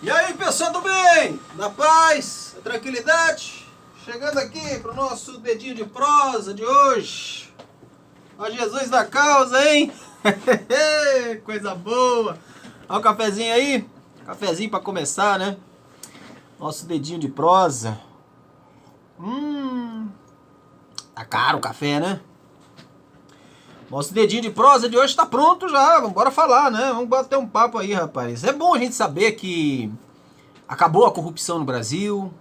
E aí, pessoal do bem? Da paz, da tranquilidade? Chegando aqui pro nosso dedinho de prosa de hoje. Ó Jesus da causa, hein? Coisa boa. Olha o cafezinho aí. Cafezinho pra começar, né? Nosso dedinho de prosa. Tá caro o café, né? Nosso dedinho de prosa de hoje tá pronto já. Vamos bora falar, né? Vamos bater um papo aí, rapaz. É bom a gente saber que acabou a corrupção no Brasil.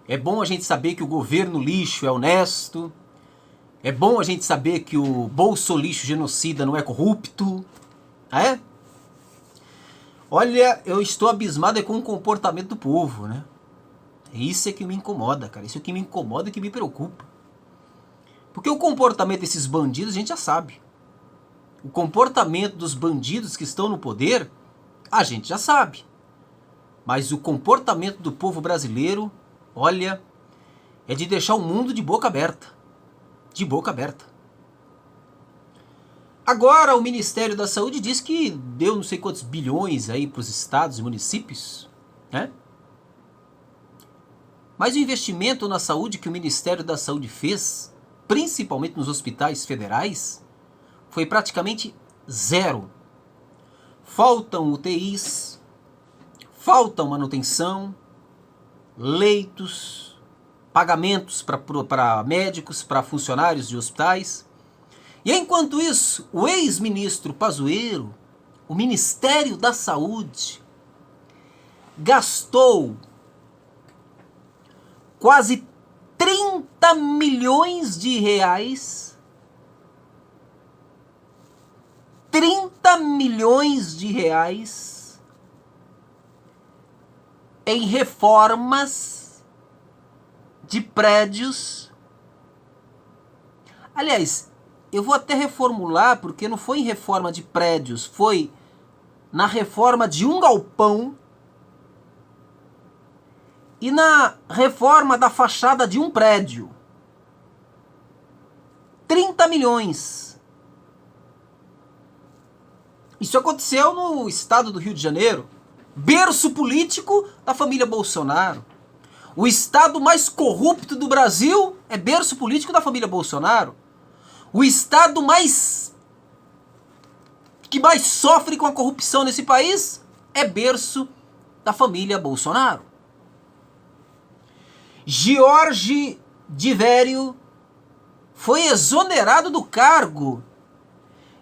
É bom a gente saber que o governo lixo é honesto. É bom a gente saber que o bolsolixo genocida não é corrupto. É? Olha, eu estou abismado com o comportamento do povo, né? Isso é que me incomoda, cara. Isso é que me incomoda e que me preocupa. Porque o comportamento desses bandidos a gente já sabe. O comportamento dos bandidos que estão no poder, a gente já sabe. Mas o comportamento do povo brasileiro, olha, é de deixar o mundo de boca aberta. De boca aberta. Agora o Ministério da Saúde diz que deu não sei quantos bilhões aí para os estados e municípios, né? Mas o investimento na saúde que o Ministério da Saúde fez, principalmente nos hospitais federais, foi praticamente zero. Faltam UTIs, faltam manutenção, leitos, pagamentos para médicos, para funcionários de hospitais. E enquanto isso, o ex-ministro Pazuello, o Ministério da Saúde, gastou quase 30 milhões de reais. 30 milhões de reais em reformas de prédios. Aliás, eu vou até reformular, porque não foi em reforma de prédios, foi na reforma de um galpão e na reforma da fachada de um prédio. 30 milhões. Isso aconteceu no estado do Rio de Janeiro, berço político da família Bolsonaro. O estado mais corrupto do Brasil é berço político da família Bolsonaro. O estado que mais sofre com a corrupção nesse país é berço da família Bolsonaro. Jorge Divério foi exonerado do cargo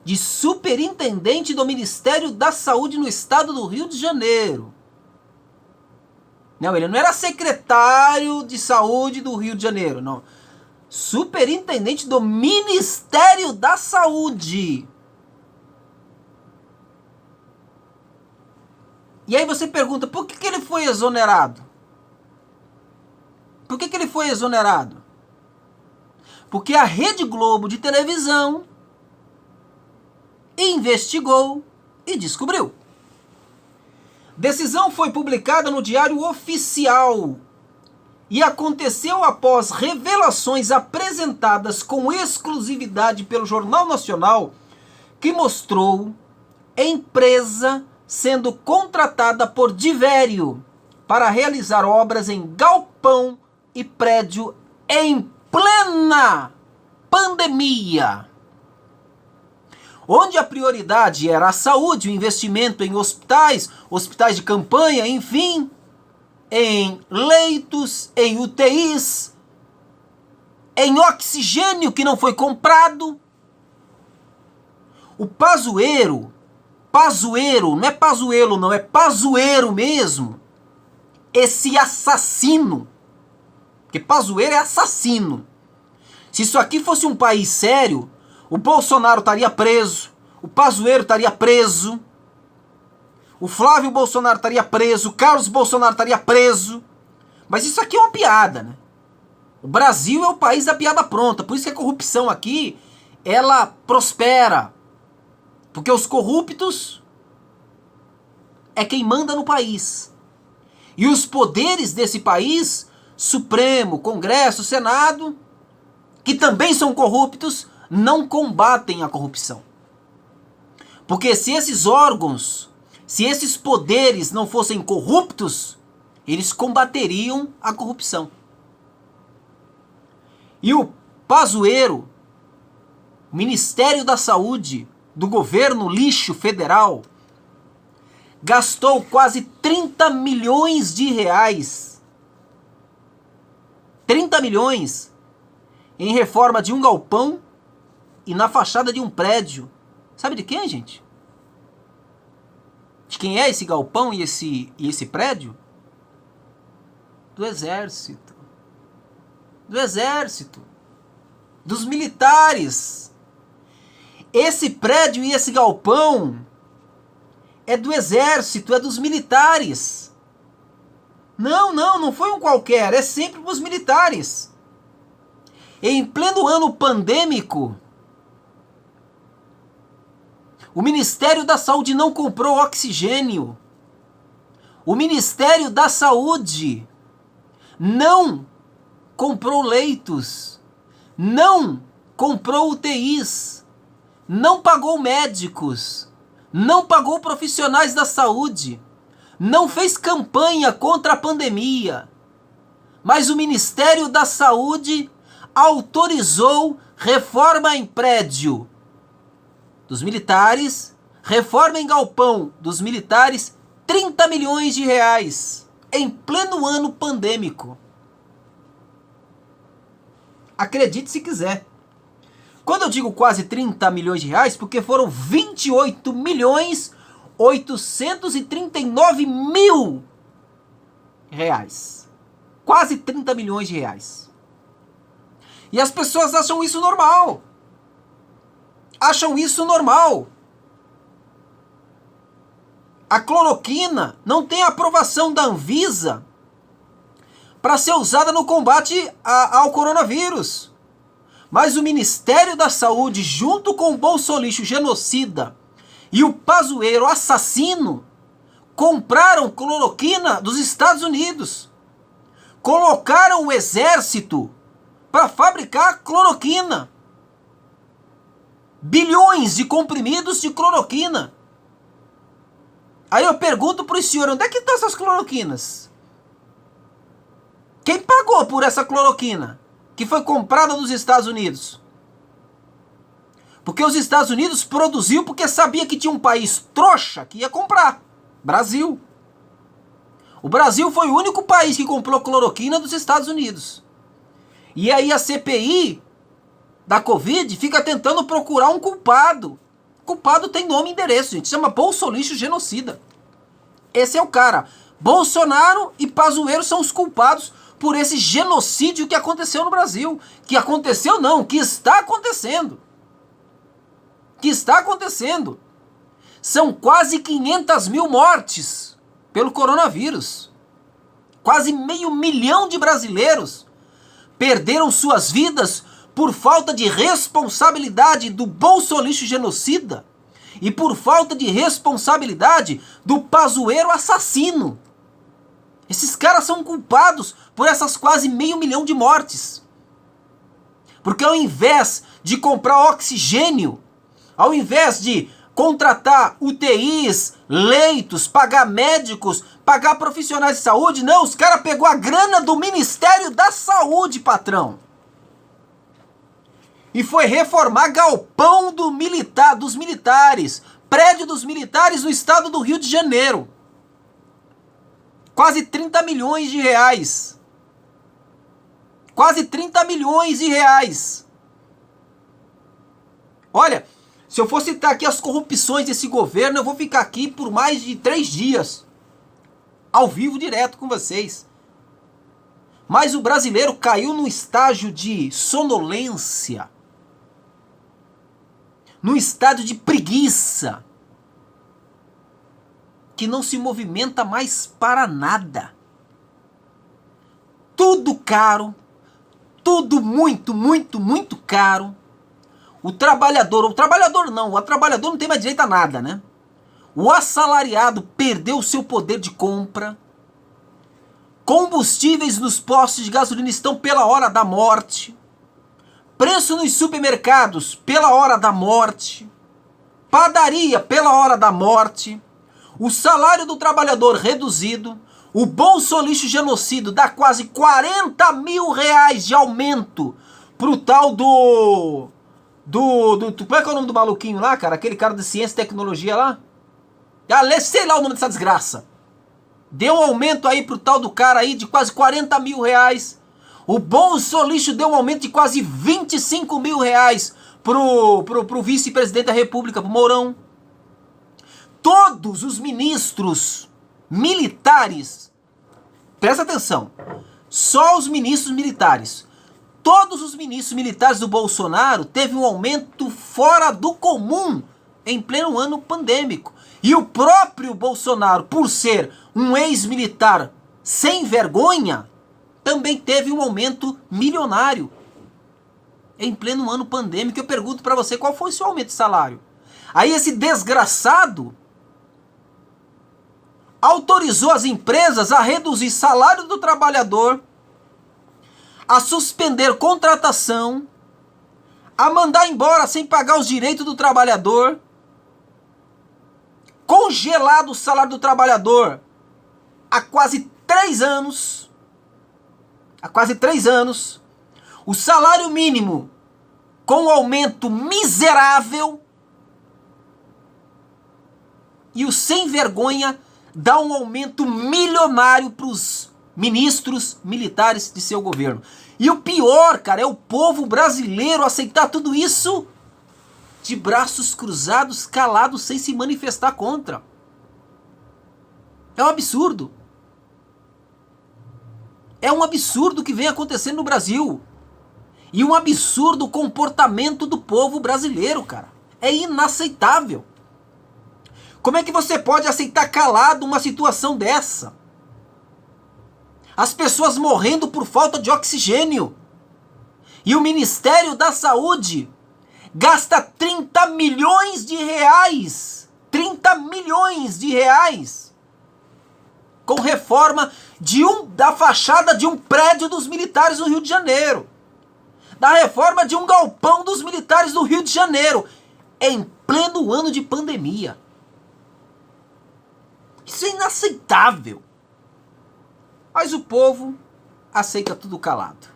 de superintendente do Ministério da Saúde no estado do Rio de Janeiro. Não, ele não era secretário de saúde do Rio de Janeiro, não. Superintendente do Ministério da Saúde. E aí você pergunta, por que ele foi exonerado? Por que ele foi exonerado? Porque a Rede Globo de televisão investigou e descobriu. Decisão foi publicada no Diário Oficial e aconteceu após revelações apresentadas com exclusividade pelo Jornal Nacional, que mostrou a empresa sendo contratada por Divério para realizar obras em galpão e prédio em plena pandemia, onde a prioridade era a saúde, o investimento em hospitais, hospitais de campanha, enfim, em leitos, em UTIs, em oxigênio que não foi comprado. O Pazuello, não é Pazuello não, é Pazuello mesmo, esse assassino, porque Pazuello é assassino. Se isso aqui fosse um país sério, o Bolsonaro estaria preso, o Pazuello estaria preso, o Flávio Bolsonaro estaria preso, o Carlos Bolsonaro estaria preso. Mas isso aqui é uma piada, né? O Brasil é o país da piada pronta, por isso que a corrupção aqui, ela prospera. Porque os corruptos é quem manda no país. E os poderes desse país, Supremo, Congresso, Senado, que também são corruptos, não combatem a corrupção. Porque se esses órgãos Se esses poderes não fossem corruptos, eles combateriam a corrupção. E o Pazuello, o Ministério da Saúde do governo lixo federal, gastou quase 30 milhões de reais. 30 milhões em reforma de um galpão e na fachada de um prédio. Sabe de quem, gente? De quem é esse galpão e esse prédio? Do Exército. Do Exército. Dos militares. Esse prédio e esse galpão é do Exército, é dos militares. Não foi um qualquer, é sempre dos militares. Em pleno ano pandêmico, o Ministério da Saúde não comprou oxigênio. O Ministério da Saúde não comprou leitos. Não comprou UTIs. Não pagou médicos. Não pagou profissionais da saúde. Não fez campanha contra a pandemia. Mas o Ministério da Saúde autorizou reforma em prédio dos militares, reforma em galpão dos militares, 30 milhões de reais, em pleno ano pandêmico. Acredite se quiser. Quando eu digo quase 30 milhões de reais, porque foram 28 milhões 839 mil reais. Quase 30 milhões de reais. E as pessoas acham isso normal. Acham isso normal. A cloroquina não tem aprovação da Anvisa para ser usada no combate ao coronavírus. Mas o Ministério da Saúde, junto com o Bolsolixo genocida e o Pazuello assassino, compraram cloroquina dos Estados Unidos. Colocaram o exército para fabricar cloroquina. Bilhões de comprimidos de cloroquina. Aí eu pergunto para o senhor, onde é que estão essas cloroquinas? Quem pagou por essa cloroquina que foi comprada dos Estados Unidos? Porque os Estados Unidos produziu porque sabia que tinha um país trouxa que ia comprar. Brasil. O Brasil foi o único país que comprou cloroquina dos Estados Unidos. E aí a CPI da Covid fica tentando procurar um culpado. O culpado tem nome e endereço, gente. Chama Bolsolixo genocida. Esse é o cara. Bolsonaro e Pazuello são os culpados por esse genocídio que aconteceu no Brasil. Que aconteceu não, que está acontecendo. Que está acontecendo. São quase 500 mil mortes pelo coronavírus. Quase 500 mil de brasileiros perderam suas vidas por falta de responsabilidade do Bolsolixo genocida e por falta de responsabilidade do Pazuello assassino. Esses caras são culpados por essas quase 500 mil de mortes. Porque ao invés de comprar oxigênio, ao invés de contratar UTIs, leitos, pagar médicos, pagar profissionais de saúde, não, os caras pegou a grana do Ministério da Saúde, patrão. E foi reformar galpão dos militares, prédio dos militares no estado do Rio de Janeiro. Quase 30 milhões de reais. Quase 30 milhões de reais. Olha, se eu for citar aqui as corrupções desse governo, eu vou ficar aqui por mais de 3 dias. Ao vivo, direto com vocês. Mas o brasileiro caiu num estágio de sonolência. Num estado de preguiça. Que não se movimenta mais para nada. Tudo caro. Tudo muito, muito, muito caro. O trabalhador não tem mais direito a nada, né? O assalariado perdeu o seu poder de compra. Combustíveis nos postos de gasolina estão pela hora da morte. Preço nos supermercados pela hora da morte. Padaria pela hora da morte. o salário do trabalhador reduzido, o bolsolixo genocídio dá quase 40 mil reais de aumento pro tal do... Como é que é o nome do maluquinho lá, cara? Aquele cara de ciência e tecnologia lá? Sei lá o nome dessa desgraça. Deu um aumento aí pro tal do cara aí de quase 40 mil reais. O bolsolixo deu um aumento de quase 25 mil reais pro vice-presidente da República, pro Mourão. Todos os ministros militares, presta atenção, só os ministros militares, todos os ministros militares do Bolsonaro teve um aumento fora do comum em pleno ano pandêmico. E o próprio Bolsonaro, por ser um ex-militar sem vergonha, também teve um aumento milionário em pleno ano pandêmico. Eu pergunto para você, qual foi o seu aumento de salário? Aí esse desgraçado autorizou as empresas a reduzir salário do trabalhador, a suspender contratação, a mandar embora sem pagar os direitos do trabalhador, congelado o salário do trabalhador há quase 3 anos. Há quase 3 anos. O salário mínimo com um aumento miserável. E o sem vergonha dá um aumento milionário para os ministros militares de seu governo. E o pior, cara, é o povo brasileiro aceitar tudo isso de braços cruzados, calados, sem se manifestar contra. É um absurdo. É um absurdo o que vem acontecendo no Brasil. E um absurdo o comportamento do povo brasileiro, cara. É inaceitável. Como é que você pode aceitar calado uma situação dessa? As pessoas morrendo por falta de oxigênio. E o Ministério da Saúde gasta 30 milhões de reais. 30 milhões de reais. Com reforma da fachada de um prédio dos militares no Rio de Janeiro. Da reforma de um galpão dos militares no Rio de Janeiro. Em pleno ano de pandemia. Isso é inaceitável. Mas o povo aceita tudo calado.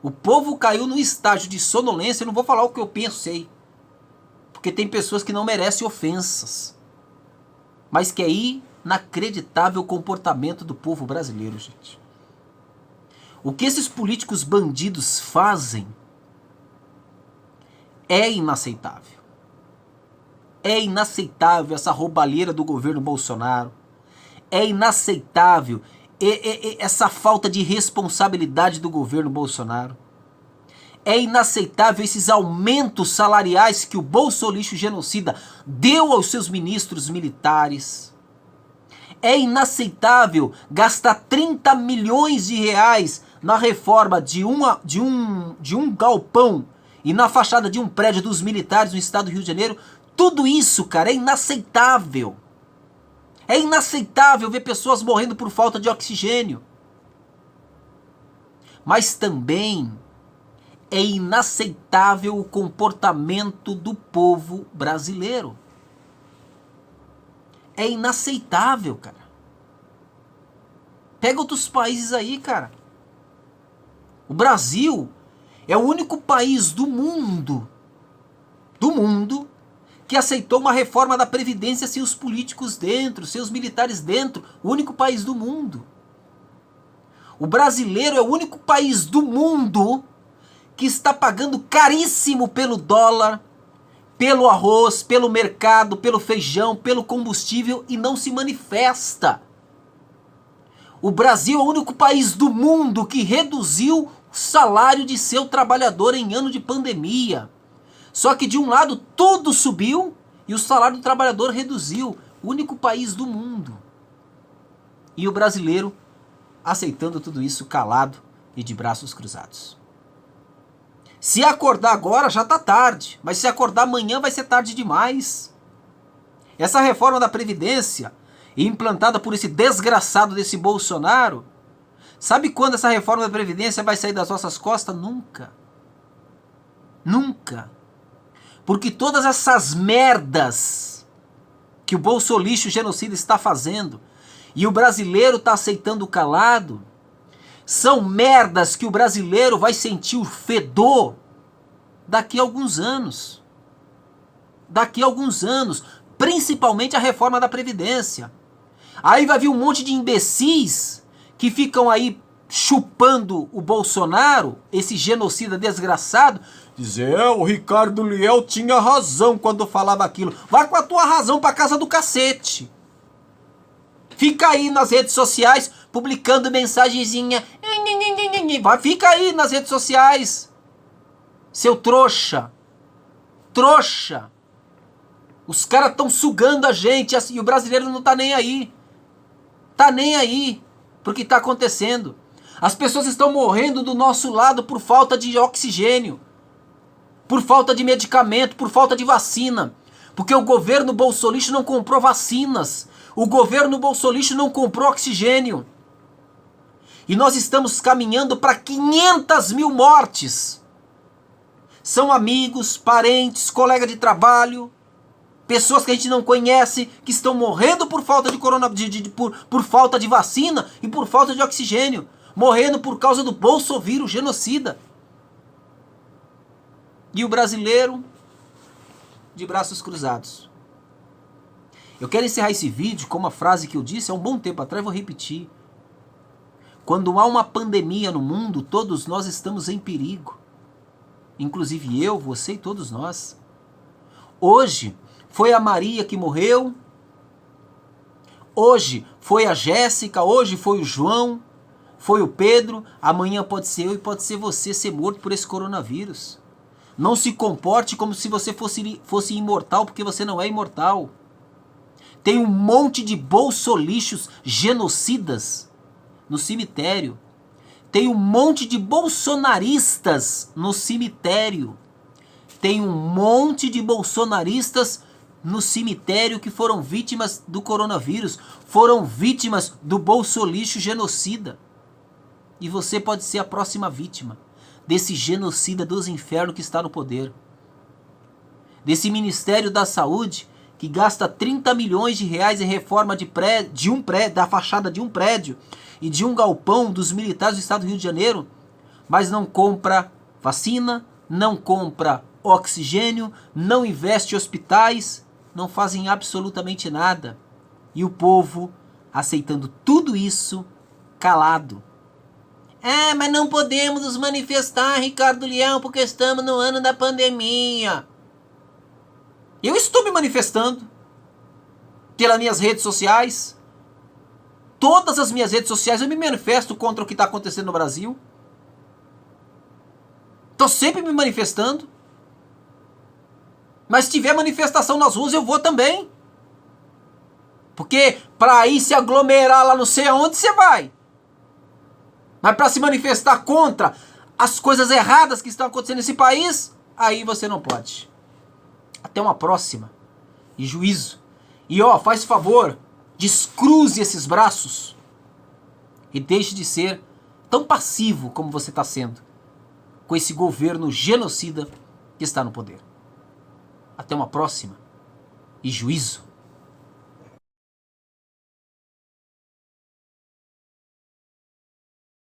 O povo caiu no estágio de sonolência. Eu não vou falar o que eu pensei. Porque tem pessoas que não merecem ofensas. Mas que é inacreditável o comportamento do povo brasileiro, gente. O que esses políticos bandidos fazem é inaceitável. É inaceitável essa roubalheira do governo Bolsonaro. É inaceitável essa falta de responsabilidade do governo Bolsonaro. É inaceitável esses aumentos salariais que o bolsolixo genocida deu aos seus ministros militares. É inaceitável gastar 30 milhões de reais na reforma de um galpão e na fachada de um prédio dos militares no estado do Rio de Janeiro. Tudo isso, cara, é inaceitável. É inaceitável ver pessoas morrendo por falta de oxigênio. Mas também é inaceitável o comportamento do povo brasileiro. É inaceitável, cara. Pega outros países aí, cara. O Brasil é o único país do mundo que aceitou uma reforma da Previdência sem os políticos dentro, sem os militares dentro. O único país do mundo. O brasileiro é o único país do mundo que está pagando caríssimo pelo dólar, pelo arroz, pelo mercado, pelo feijão, pelo combustível e não se manifesta. O Brasil é o único país do mundo que reduziu o salário de seu trabalhador em ano de pandemia. Só que de um lado tudo subiu e o salário do trabalhador reduziu. O único país do mundo. E o brasileiro aceitando tudo isso calado e de braços cruzados. Se acordar agora já está tarde, mas se acordar amanhã vai ser tarde demais. Essa reforma da Previdência, implantada por esse desgraçado desse Bolsonaro, sabe quando essa reforma da Previdência vai sair das nossas costas? Nunca. Nunca. Porque todas essas merdas que o bolsolixo genocida está fazendo, e o brasileiro está aceitando calado, são merdas que o brasileiro vai sentir o fedor daqui a alguns anos. Daqui a alguns anos, principalmente a reforma da Previdência. Aí vai vir um monte de imbecis que ficam aí chupando o Bolsonaro, esse genocida desgraçado, dizer, o Ricardo Liel tinha razão quando falava aquilo. Vai com a tua razão pra casa do cacete. Fica aí nas redes sociais publicando mensagenzinha. Fica aí nas redes sociais, seu trouxa. Trouxa. Os caras estão sugando a gente assim, e o brasileiro não tá nem aí. Tá nem aí pro que tá acontecendo. As pessoas estão morrendo do nosso lado por falta de oxigênio, por falta de medicamento, por falta de vacina. Porque o governo bolsolixo não comprou vacinas. O governo bolsolixo não comprou oxigênio. E nós estamos caminhando para 500 mil mortes. São amigos, parentes, colegas de trabalho, pessoas que a gente não conhece, que estão morrendo por falta de por falta de vacina e por falta de oxigênio. Morrendo por causa do bolsovírus genocida. E o brasileiro de braços cruzados. Eu quero encerrar esse vídeo com uma frase que eu disse há um bom tempo atrás, vou repetir. Quando há uma pandemia no mundo, todos nós estamos em perigo. Inclusive eu, você e todos nós. Hoje foi a Maria que morreu. Hoje foi a Jéssica, hoje foi o João, foi o Pedro. Amanhã pode ser eu e pode ser você ser morto por esse coronavírus. Não se comporte como se você fosse imortal, porque você não é imortal. Tem um monte de bolsolixos genocidas no cemitério. Tem um monte de bolsonaristas no cemitério. Tem um monte de bolsonaristas no cemitério que foram vítimas do coronavírus. Foram vítimas do bolsolixo genocida. E você pode ser a próxima vítima desse genocida dos infernos que está no poder. Desse Ministério da Saúde que gasta 30 milhões de reais em reforma da fachada de um prédio e de um galpão dos militares do estado do Rio de Janeiro, mas não compra vacina, não compra oxigênio, não investe em hospitais, não fazem absolutamente nada. E o povo aceitando tudo isso calado. Mas não podemos nos manifestar, Ricardo Leão, porque estamos no ano da pandemia. Eu estou me manifestando pelas minhas redes sociais. Todas as minhas redes sociais eu me manifesto contra o que está acontecendo no Brasil. Estou sempre me manifestando. Mas se tiver manifestação nas ruas eu vou também. Porque para ir se aglomerar lá não sei aonde você vai. Mas para se manifestar contra as coisas erradas que estão acontecendo nesse país, aí você não pode. Até uma próxima. E juízo. E faz favor, descruze esses braços. E deixe de ser tão passivo como você está sendo com esse governo genocida que está no poder. Até uma próxima. E juízo.